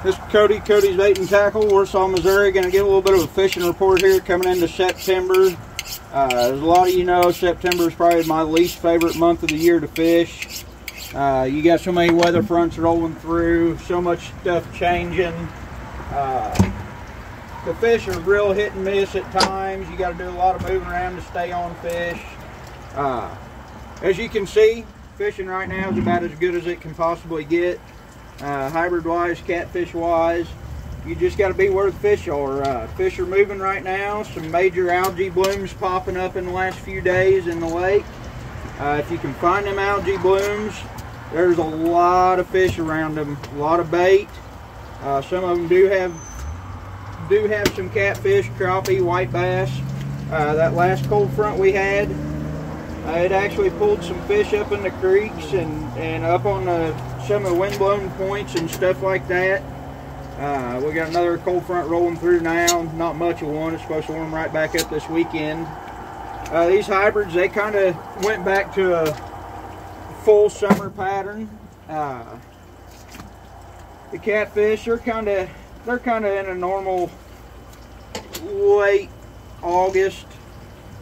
This is Cody's Bait and Tackle, Warsaw, Missouri. Going to get a little bit of a fishing report here coming into September. As a lot of you know, September is probably my least favorite month of the year to fish. You got so many weather fronts rolling through, so much stuff changing. The fish are real hit and miss at times. You got to do a lot of moving around to stay on fish. As you can see, fishing right now is about as good as it can possibly get. Hybrid wise, catfish wise, you just got to be where the fish are. Fish are moving right now. Some major algae blooms popping up in the last few days in the lake. If you can find them algae blooms, there's a lot of fish around them, a lot of bait. Some of them do have some catfish, crappie, white bass. That last cold front we had, it actually pulled some fish up in the creeks and up on some of the windblown points and stuff like that. We got another cold front rolling through now. Not much of one. It's supposed to warm right back up this weekend. These hybrids, they kind of went back to a full summer pattern. The catfish, they're kind of in a normal late August,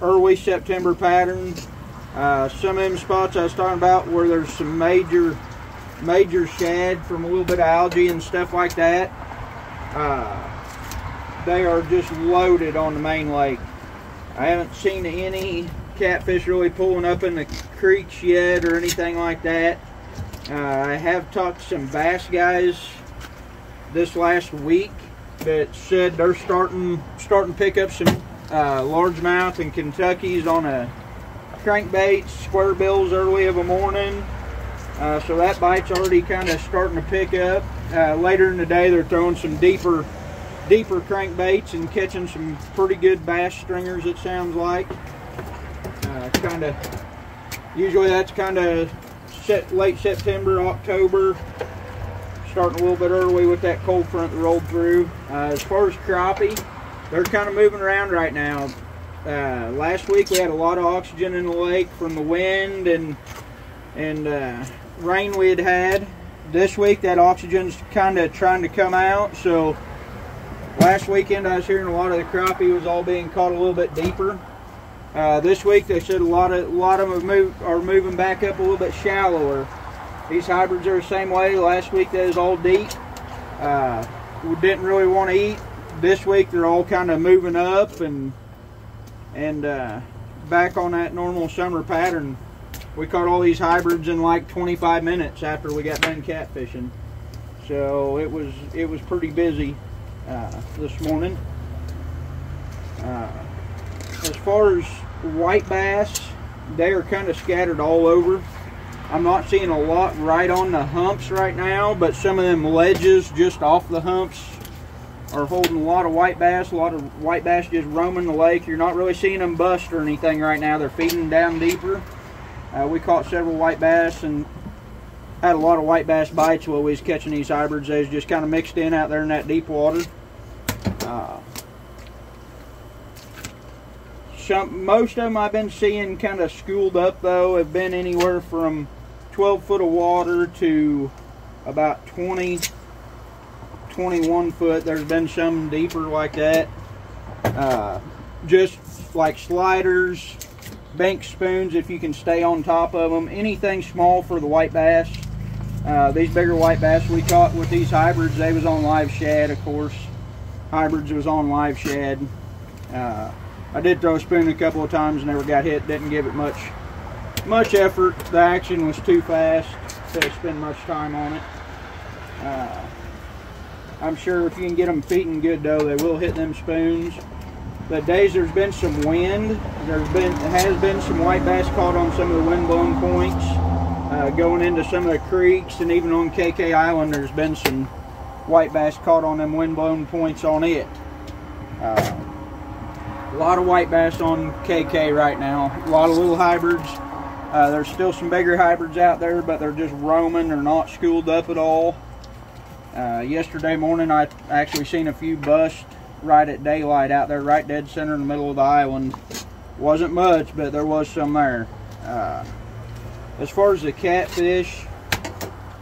early September pattern. Some of them spots I was talking about where there's some major shad from a little bit of algae and stuff like that, they are just loaded on the main lake. I haven't seen any catfish really pulling up in the creeks yet or anything like that. I have talked to some bass guys this last week that said they're starting to pick up some largemouth and Kentuckys on a crankbaits, square bills early of a morning. So that bite's already kind of starting to pick up. Later in the day, they're throwing some deeper crankbaits and catching some pretty good bass stringers, it sounds like. Usually that's kind of late September, October. Starting a little bit early with that cold front that rolled through. As far as crappie, they're kind of moving around right now. Last week we had a lot of oxygen in the lake from the wind and rain we had. This week that oxygen's kind of trying to come out, so last weekend I was hearing a lot of the crappie was all being caught a little bit deeper. This week they said a lot of them are moving back up a little bit shallower. These hybrids are the same way. Last week they was all deep. We didn't really want to eat. This week they're all kind of moving up and back on that normal summer pattern. We caught all these hybrids in like 25 minutes after we got done catfishing. So it was pretty busy this morning. As far as white bass, they are kind of scattered all over. I'm not seeing a lot right on the humps right now, but some of them ledges just off the humps are holding a lot of white bass. A lot of white bass just roaming the lake. You're not really seeing them bust or anything right now. They're feeding down deeper. We caught several white bass and had a lot of white bass bites while we was catching these hybrids. They was just kind of mixed in out there in that deep water. Most of them I've been seeing kind of schooled up though, have been anywhere from 12 foot of water to about 20, 21 foot. There's been some deeper like that. Just like sliders, bank spoons if you can stay on top of them. Anything small for the white bass. These bigger white bass we caught with these hybrids, they was on live shad, of course. Hybrids was on live shad. I did throw a spoon a couple of times, never got hit. Didn't give it much effort. The action was too fast to spend much time on it. I'm sure if you can get them feeding good though, they will hit them spoons. The days there's been some wind, has been some white bass caught on some of the windblown points, going into some of the creeks, and even on KK Island there's been some white bass caught on them windblown points on it. A lot of white bass on KK right now. A lot of little hybrids. There's still some bigger hybrids out there, but they're just roaming. They're not schooled up at all. Yesterday morning I actually seen a few bust right at daylight out there, right dead center in the middle of the island. Wasn't much, but there was some there. As far as the catfish,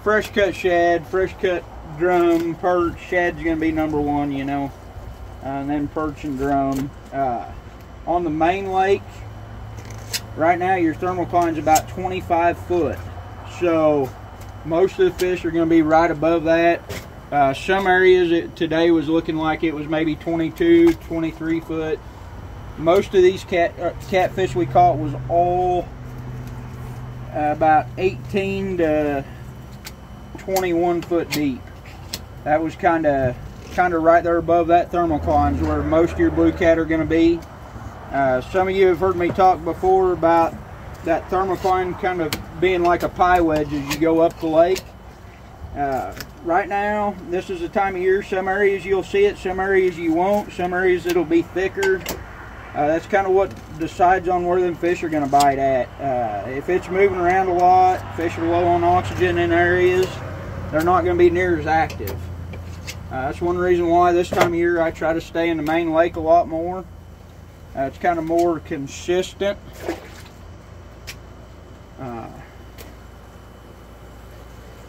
fresh cut shad, fresh cut drum, perch. Shad's gonna be number one, you know, and then perch and drum. On the main lake, right now your thermocline's about 25 foot. So most of the fish are gonna be right above that. Some areas today was looking like it was maybe 22, 23 foot. Most of these catfish we caught was all about 18 to 21 foot deep. That was kind of right there above that thermocline is where most of your blue cat are going to be. Some of you have heard me talk before about that thermocline kind of being like a pie wedge as you go up the lake. Right now, this is the time of year, some areas you'll see it, some areas you won't, some areas it'll be thicker. That's kind of what decides on where them fish are going to bite at. If it's moving around a lot, fish are low on oxygen in areas, they're not going to be near as active. That's one reason why this time of year I try to stay in the main lake a lot more. It's kind of more consistent.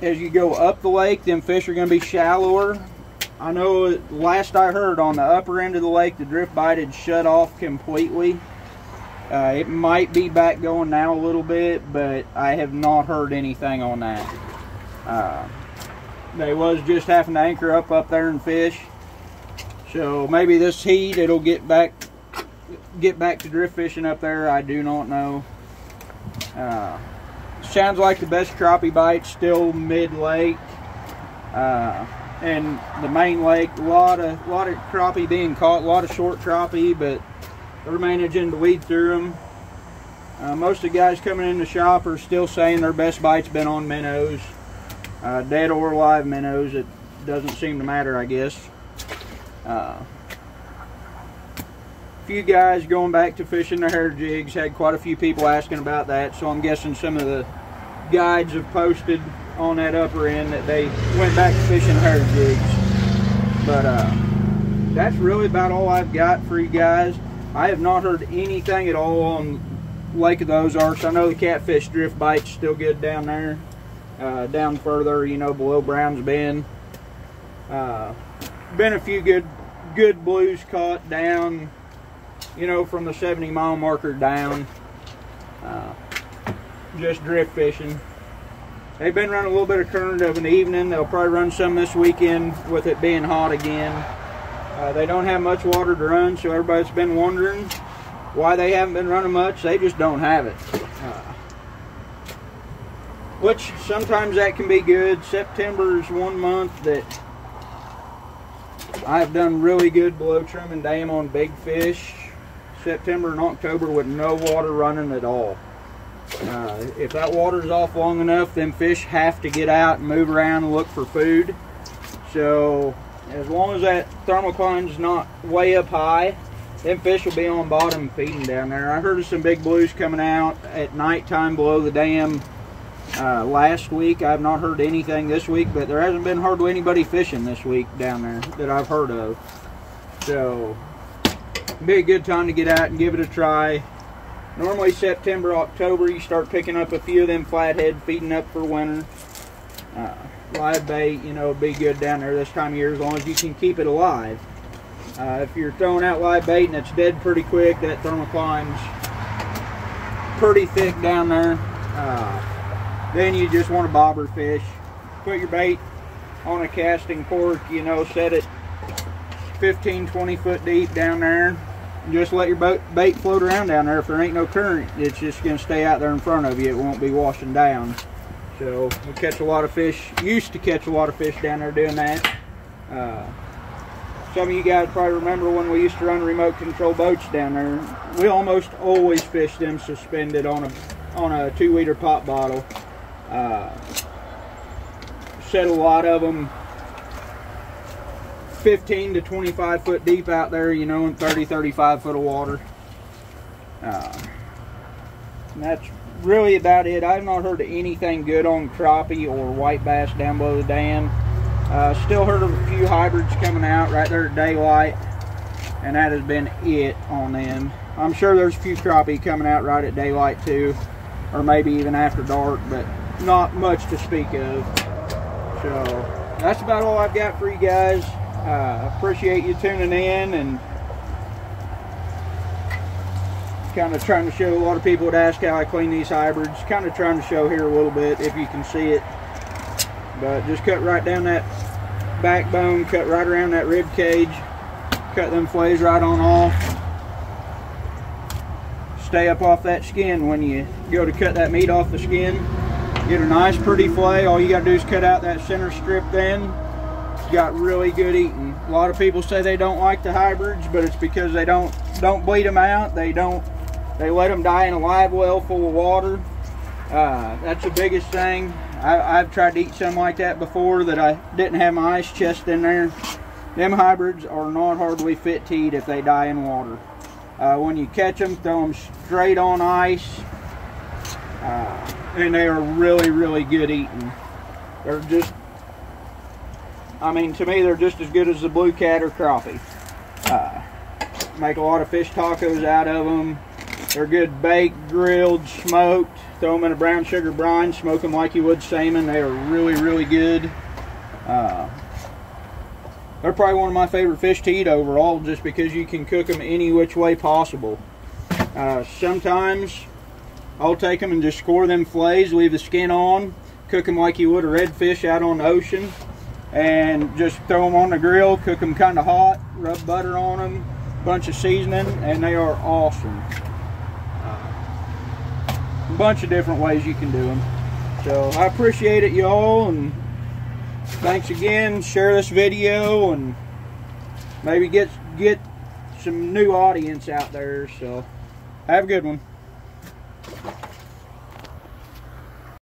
As you go up the lake, them fish are going to be shallower. I know last I heard on the upper end of the lake, the drift bite had shut off completely. It might be back going now a little bit, but I have not heard anything on that. They was just having to anchor up there and fish. So maybe this heat it'll get back to drift fishing up there. I do not know. Sounds like the best crappie bite's still mid-lake, and the main lake. A lot of crappie being caught, a lot of short crappie, but they're managing to weed through them. Most of the guys coming in the shop are still saying their best bite's been on minnows, dead or live minnows. It doesn't seem to matter, I guess. Few guys going back to fishing their hair jigs. Had quite a few people asking about that, so I'm guessing some of the guides have posted on that upper end that they went back to fishing hair jigs. But that's really about all I've got for you guys. I have not heard anything at all on Lake of the Ozarks. I know the catfish drift bite's still good down there, down further, you know, below Browns Bend. Been a few good blues caught down, you know, from the 70-mile marker down, just drift fishing. They've been running a little bit of current of an evening. They'll probably run some this weekend with it being hot again. They don't have much water to run, so everybody's been wondering why they haven't been running much. They just don't have it. Which sometimes that can be good. September is one month that I've done really good below Truman Dam on big fish. September and October with no water running at all. If that water's off long enough, them fish have to get out and move around and look for food. So as long as that thermocline's not way up high, them fish will be on bottom feeding down there. I heard of some big blues coming out at nighttime below the dam last week. I've not heard anything this week, but there hasn't been hardly anybody fishing this week down there that I've heard of. So it'd be a good time to get out and give it a try. Normally September, October, you start picking up a few of them flathead feeding up for winter. Live bait, you know, be good down there this time of year as long as you can keep it alive. If you're throwing out live bait and it's dead pretty quick, that thermocline's pretty thick down there. Then you just want to bobber fish. Put your bait on a casting cork, you know, set it 15-20 foot deep down there. Just let your bait float around down there. If there ain't no current, it's just going to stay out there in front of you. It won't be washing down. So we catch a lot of fish, used to catch a lot of fish down there doing that. Some of you guys probably remember when we used to run remote control boats down there. We almost always fished them suspended on a 2-liter pop bottle. Set a lot of them 15 to 25 foot deep out there, you know, in 30-35 foot of water. And that's really about it. I've not heard of anything good on crappie or white bass down below the dam. Still heard of a few hybrids coming out right there at daylight, and that has been it on them. I'm sure there's a few crappie coming out right at daylight too, or maybe even after dark, but not much to speak of. So that's about all I've got for you guys. Appreciate you tuning in, and kind of trying to show. A lot of people would ask how I clean these hybrids. Kind of trying to show here a little bit if you can see it. But just cut right down that backbone, cut right around that rib cage, cut them fillets right on off. Stay up off that skin when you go to cut that meat off the skin. Get a nice pretty fillet. All you got to do is cut out that center strip then. You got really good eating. A lot of people say they don't like the hybrids, but it's because they don't bleed them out. They let them die in a live well full of water. That's the biggest thing. I've tried to eat some like that before that I didn't have my ice chest in there. Them hybrids are not hardly fit to eat if they die in water. When you catch them, throw them straight on ice, and they are really, really good eating. They're just, I mean, to me, they're just as good as the blue cat or crappie. Make a lot of fish tacos out of them. They're good baked, grilled, smoked. Throw them in a brown sugar brine, smoke them like you would salmon. They are really, really good. They're probably one of my favorite fish to eat overall, just because you can cook them any which way possible. Sometimes I'll take them and just score them fillets, leave the skin on, cook them like you would a redfish out on the ocean, and just throw them on the grill, cook them kind of hot, rub butter on them, bunch of seasoning, and they are awesome. A bunch of different ways you can do them. So I appreciate it, y'all, and thanks again. Share this video and maybe get some new audience out there. So have a good one.